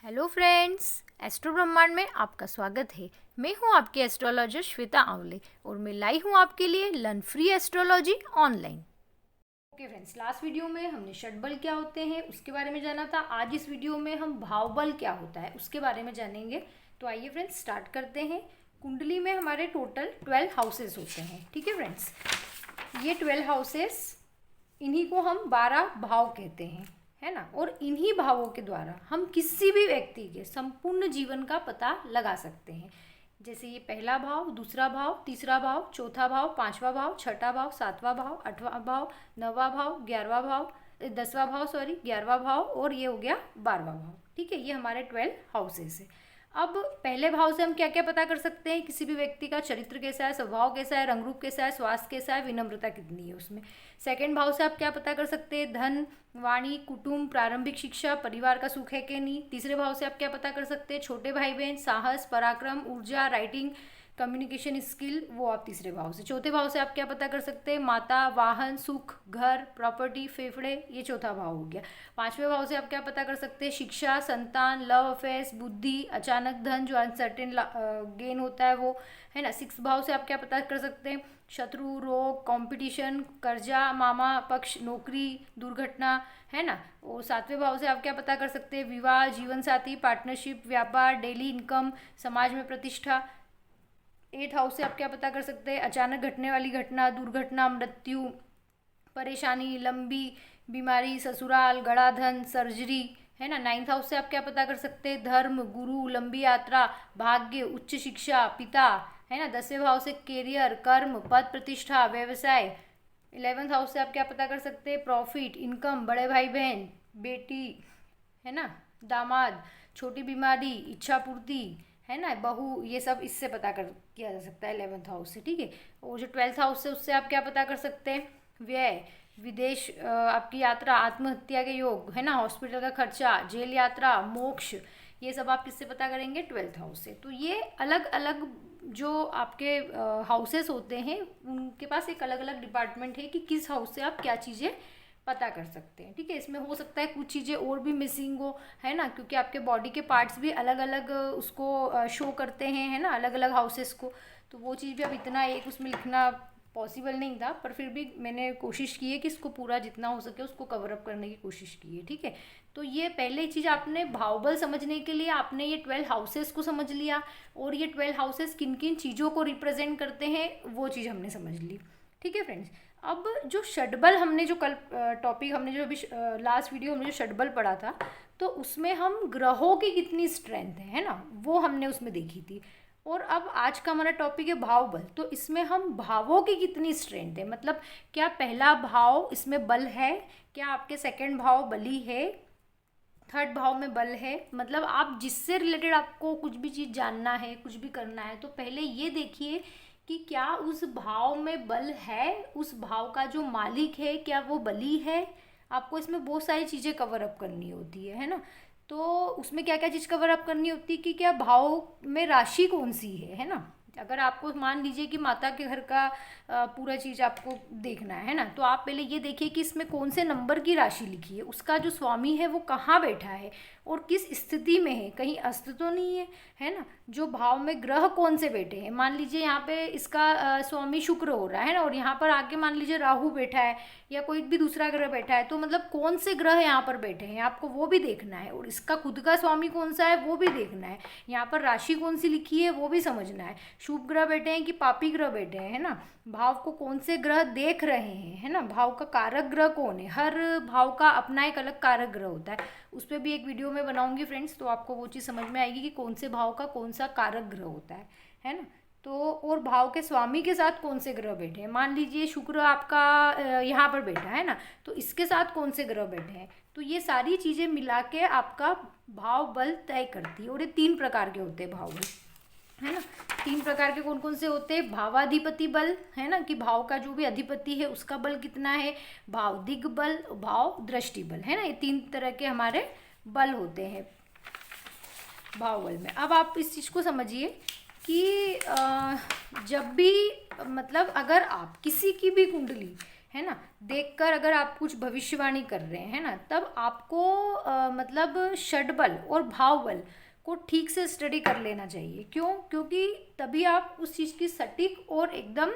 Hello friends, astro ब्रह्मांड में आपका स्वागत है। मैं हूं आपकी एस्ट्रोलॉजर श्वेता आंवले और मैं लाई हूं आपके लिए learn free astrology online. Okay friends, last video में हमने षटबल क्या होते हैं उसके बारे में जाना था। आज इस वीडियो में हम भावबल क्या होता है उसके बारे में जानेंगे। तो आइए फ्रेंड्स स्टार्ट करते हैं। कुंडली में हमारे टोटल 12 हाउसेस होते हैं। ठीक है फ्रेंड्स, ये 12 हाउसेस, इन्हीं को हम 12 भाव कहते हैं, है ना। और इन्हीं भावों के द्वारा हम किसी भी व्यक्ति के संपूर्ण जीवन का पता लगा सकते हैं। जैसे ये पहला भाव, दूसरा भाव, तीसरा भाव, चौथा भाव, पांचवा भाव, छठा भाव, सातवां भाव, आठवां भाव, नौवां भाव, 11वां भाव, 10वां भाव, 11वां भाव, और ये हो गया 12वां भाव। ठीक है, ये हमारे 12 हाउसेस है। अब पहले भाव से हम क्या क्या पता कर सकते हैं? किसी भी व्यक्ति का चरित्र कैसा है, स्वभाव कैसा है, रंग रूप कैसा है, स्वास्थ्य कैसा है, विनम्रता कितनी है उसमें। सेकंड भाव से आप क्या पता कर सकते हैं? धन, वाणी, कुटुंब, प्रारंभिक शिक्षा, परिवार का सुख है कि नहीं। तीसरे भाव से आप क्या पता कर सकते हैं? छोटे भाई बहन, साहस, पराक्रम, ऊर्जा, राइटिंग, कम्युनिकेशन स्किल, वो आप तीसरे भाव से। चौथे भाव से आप क्या पता कर सकते हैं? माता, वाहन, सुख, घर, प्रॉपर्टी, फेफड़े, ये चौथा भाव हो गया। पांचवें भाव से आप क्या पता कर सकते हैं? शिक्षा, संतान, लव अफेयर्स, बुद्धि, अचानक धन जो अनसर्टेन गेन होता है वो, है ना। सिक्स भाव से आप क्या पता कर सकते हैं? शत्रु, रोग, कंपटीशन, कर्जा, मामा पक्ष, नौकरी, दुर्घटना, है ना। और सातवें भाव से आप क्या पता कर सकते हैं? विवाह, जीवन साथी, पार्टनरशिप, व्यापार, डेली इनकम, समाज में प्रतिष्ठा। एट हाउस से आप क्या पता कर सकते हैं? अचानक घटने वाली घटना, दुर्घटना, मृत्यु, परेशानी, लंबी बीमारी, ससुराल, गड़ा धन, सर्जरी, है ना। नाइन्थ हाउस से आप क्या पता कर सकते हैं? धर्म, गुरु, लंबी यात्रा, भाग्य, उच्च शिक्षा, पिता, है ना। 10वें भाव से कैरियर, कर्म, पद प्रतिष्ठा, व्यवसाय। 11th हाउस से आप क्या पता कर सकते हैं? प्रॉफिट, इनकम, बड़े भाई बहन, बेटी, है ना, दामाद, छोटी बीमारी, इच्छा पूर्ति, है ना, बहू, ये सब इससे पता कर किया जा सकता है 11th हाउस से। ठीक है। और जो 12th हाउस से, उससे आप क्या पता कर सकते हैं? व्यय, विदेश, आपकी यात्रा, आत्महत्या के योग, है ना, हॉस्पिटल का खर्चा, जेल यात्रा, मोक्ष, ये सब आप किससे पता करेंगे? 12th हाउस से। तो ये अलग अलग जो आपके हाउसेस होते हैं उनके पास एक अलग अलग डिपार्टमेंट है कि किस हाउस से आप क्या चीज़ें पता कर सकते हैं। ठीक है, इसमें हो सकता है कुछ चीज़ें और भी मिसिंग हो, है ना, क्योंकि आपके बॉडी के पार्ट्स भी अलग अलग उसको शो करते हैं, है ना, अलग अलग हाउसेस को। तो वो चीज़ भी अब इतना एक उसमें लिखना पॉसिबल नहीं था, पर फिर भी मैंने कोशिश की है कि इसको पूरा जितना हो सके उसको कवर अप करने की कोशिश की है। ठीक है, तो ये पहले चीज़ आपने भावबल समझने के लिए आपने ये 12 हाउसेस को समझ लिया, और ये 12 हाउसेस किन किन चीज़ों को रिप्रेजेंट करते हैं वो चीज़ हमने समझ ली। ठीक है फ्रेंड्स, अब जो षटबल हमने जो कल टॉपिक हमने जो अभी लास्ट वीडियो हमने जो षटबल पढ़ा था, तो उसमें हम ग्रहों की कितनी स्ट्रेंथ है ना, वो हमने उसमें देखी थी। और अब आज का हमारा टॉपिक है भावबल, तो इसमें हम भावों की कितनी स्ट्रेंथ है, मतलब क्या पहला भाव इसमें बल है, क्या आपके सेकंड भाव बली है, थर्ड भाव में बल है। मतलब आप जिससे रिलेटेड आपको कुछ भी चीज़ जानना है, कुछ भी करना है, तो पहले ये देखिए कि क्या उस भाव में बल है, उस भाव का जो मालिक है क्या वो बली है। आपको इसमें बहुत सारी चीज़ें कवर अप करनी होती है ना। तो उसमें क्या क्या चीज़ कवर अप करनी होती है कि क्या भाव में राशि कौन सी है ना। अगर आपको मान लीजिए कि माता के घर का पूरा चीज़ आपको देखना है ना, तो आप पहले ये देखिए कि इसमें कौन से नंबर की राशि लिखी है, उसका जो स्वामी है वो कहाँ बैठा है और किस स्थिति में है, कहीं अस्त तो नहीं है ना। जो भाव में ग्रह कौन से बैठे हैं, मान लीजिए यहाँ पे इसका स्वामी शुक्र हो रहा है ना, और यहाँ पर आके मान लीजिए राहु बैठा है या कोई भी दूसरा ग्रह बैठा है, तो मतलब कौन से ग्रह यहाँ पर बैठे हैं आपको वो भी देखना है, और इसका खुद का स्वामी कौन सा है वो भी देखना है। यहाँ पर राशि कौन सी लिखी है वो भी समझना है। शुभ ग्रह बैठे हैं कि पापी ग्रह बैठे हैं, है ना। भाव को कौन से ग्रह देख रहे हैं, है ना। भाव का कारक ग्रह कौन है, हर भाव का अपना एक अलग कारक ग्रह होता है। उस पर भी एक वीडियो में बनाऊंगी फ्रेंड्स, तो आपको वो चीज़ समझ में आएगी कि कौन से भाव का कौन सा कारक ग्रह होता है ना। तो और भाव के स्वामी के साथ कौन से ग्रह बैठे हैं, मान लीजिए शुक्र आपका यहाँ पर बैठा है ना, तो इसके साथ कौन से ग्रह बैठे हैं। तो ये सारी चीज़ें मिला के आपका भाव बल तय करती है। और ये 3 प्रकार के होते हैं भाव बल, है ना। 3 प्रकार के कौन कौन से होते हैं? भावाधिपति बल, है ना, कि भाव का जो भी अधिपति है उसका बल कितना है। भाव दिग बल, भाव दृष्टि बल, है ना। ये 3 तरह के हमारे बल होते हैं भाव बल में। अब आप इस चीज़ को समझिए कि जब भी मतलब अगर आप किसी की भी कुंडली है ना, देखकर अगर आप कुछ भविष्यवाणी कर रहे हैं, है ना, तब आपको मतलब षडबल और भावबल को ठीक से स्टडी कर लेना चाहिए। क्यों? क्योंकि तभी आप उस चीज़ की सटीक और एकदम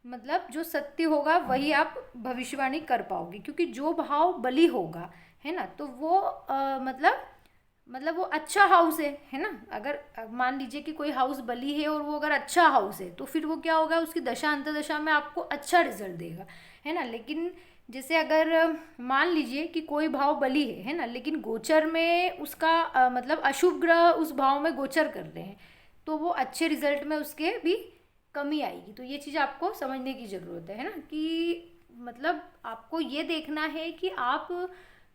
मतलब जो सत्य होगा वही आप भविष्यवाणी कर पाओगे। क्योंकि जो भाव बली होगा, है ना, तो वो मतलब वो अच्छा हाउस है ना। अगर मान लीजिए कि कोई हाउस बली है और वो अगर अच्छा हाउस है तो फिर वो क्या होगा, उसकी दशा अंतर्दशा में आपको अच्छा रिजल्ट देगा, है ना। लेकिन जैसे अगर मान लीजिए कि कोई भाव बली है ना, लेकिन गोचर में उसका मतलब अशुभ ग्रह उस भाव में गोचर कर रहे हैं, तो वो अच्छे रिजल्ट में उसके भी कमी आएगी। तो ये चीज़ आपको समझने की ज़रूरत है ना, कि मतलब आपको ये देखना है कि आप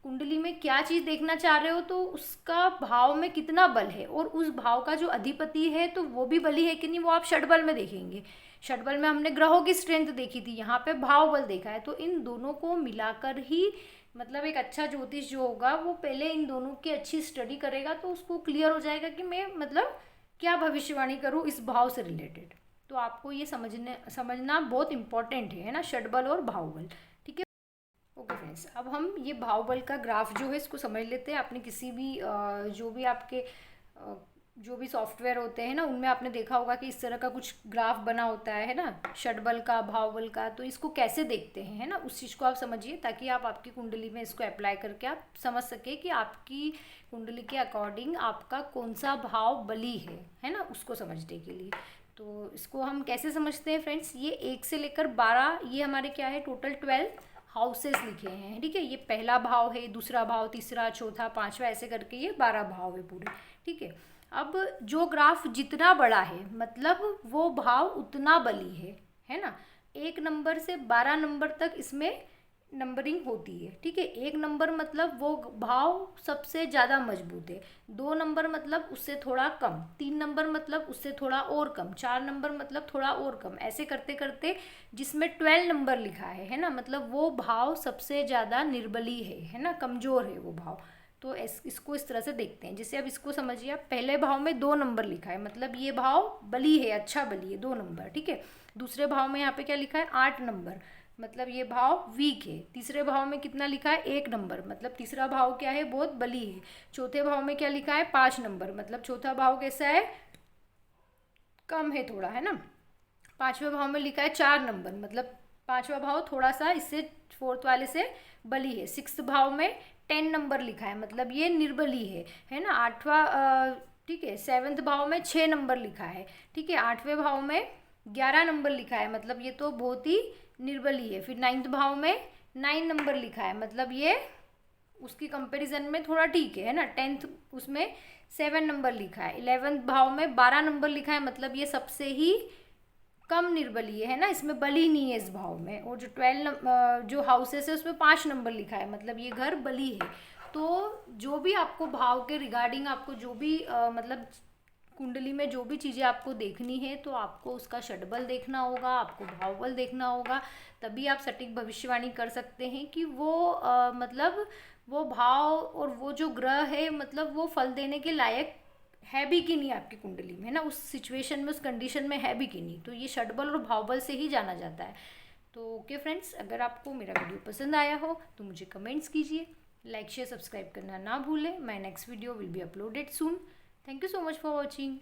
कुंडली में क्या चीज़ देखना चाह रहे हो, तो उसका भाव में कितना बल है, और उस भाव का जो अधिपति है तो वो भी बली है कि नहीं, वो आप षडबल में देखेंगे। षडबल में हमने ग्रहों की स्ट्रेंथ देखी थी, यहाँ पे भाव बल देखा है। तो इन दोनों को मिलाकर ही मतलब एक अच्छा ज्योतिष जो होगा वो पहले इन दोनों की अच्छी स्टडी करेगा, तो उसको क्लियर हो जाएगा कि मैं मतलब क्या भविष्यवाणी करूँ इस भाव से रिलेटेड। तो आपको ये समझना बहुत इंपॉर्टेंट है ना, षडबल और भावबल। ठीक है। ओके फ्रेंड्स, अब हम ये भावबल का ग्राफ जो है इसको समझ लेते हैं। आपने किसी भी जो भी आपके जो भी सॉफ्टवेयर होते हैं ना, उनमें आपने देखा होगा कि इस तरह का कुछ ग्राफ बना होता है ना, षडबल का, भावबल का। तो इसको कैसे देखते हैं, है ना, उस चीज़ को आप समझिए, ताकि आप आपकी कुंडली में इसको अप्लाई करके आप समझ सके कि आपकी कुंडली के अकॉर्डिंग आपका कौन सा भाव बली है ना, उसको समझने के लिए। तो इसको हम कैसे समझते हैं फ्रेंड्स, ये 1 से लेकर 12, ये हमारे क्या है, टोटल 12 हाउसेस लिखे हैं। ठीक है, ये पहला भाव है, दूसरा भाव, तीसरा, चौथा, पांचवा, ऐसे करके ये 12 भाव है पूरे। ठीक है। अब जो ग्राफ जितना बड़ा है मतलब वो भाव उतना बली है ना। 1 नंबर से 12 नंबर तक इसमें नंबरिंग होती है। ठीक है, 1 नंबर मतलब वो भाव सबसे ज़्यादा मजबूत है, 2 नंबर मतलब उससे थोड़ा कम, 3 नंबर मतलब उससे थोड़ा और कम, 4 नंबर मतलब थोड़ा और कम, ऐसे करते करते जिसमें 12 नंबर लिखा है ना, मतलब वो भाव सबसे ज़्यादा निर्बली है ना, कमज़ोर है वो भाव। तो इसको इस तरह से देखते हैं। जैसे अब इसको समझिए, आप पहले भाव में 2 नंबर लिखा है, मतलब ये भाव बली है, अच्छा बली है, 2 नंबर। ठीक है। दूसरे भाव में यहाँ पे क्या लिखा है, 8 नंबर, मतलब ये भाव वीक है। तीसरे भाव में कितना लिखा है, 1 नंबर, मतलब तीसरा भाव क्या है, बहुत बली है। चौथे भाव में क्या लिखा है, 5 नंबर, मतलब चौथा भाव कैसा है, कम है थोड़ा, है ना। पांचवें भाव में लिखा है 4 नंबर, मतलब पांचवा भाव थोड़ा सा इससे फोर्थ वाले से बली है। 6th भाव में 10 नंबर लिखा है, मतलब ये निर्बली है ना। आठवां ठीक है, 7th भाव में 6 नंबर लिखा है। ठीक है, 8वें भाव में 11 नंबर लिखा है, मतलब ये तो बहुत ही निर्बली है। फिर 9th भाव में 9 नंबर लिखा है, मतलब ये उसकी कंपैरिजन में थोड़ा ठीक है ना। 10th उसमें 7 नंबर लिखा है। 11th भाव में 12 नंबर लिखा है, मतलब ये सबसे ही कम निर्बलीय है ना, इसमें बली नहीं है इस भाव में। और जो 12 जो हाउसेस है उसमें 5 नंबर लिखा है, मतलब ये घर बली है। तो जो भी आपको भाव के रिगार्डिंग आपको जो भी मतलब कुंडली में जो भी चीज़ें आपको देखनी है, तो आपको उसका षडबल देखना होगा, आपको भावबल देखना होगा, तभी आप सटीक भविष्यवाणी कर सकते हैं कि वो मतलब वो भाव और वो जो ग्रह है मतलब वो फल देने के लायक है भी कि नहीं आपकी कुंडली में, है ना, उस सिचुएशन में, उस कंडीशन में है भी कि नहीं। तो ये षडबल और भावबल से ही जाना जाता है। तो ओके फ्रेंड्स, अगर आपको मेरा वीडियो पसंद आया हो तो मुझे कमेंट्स कीजिए, लाइक शेयर सब्सक्राइब करना ना भूलें। My next video will be uploaded soon. Thank you so much for watching.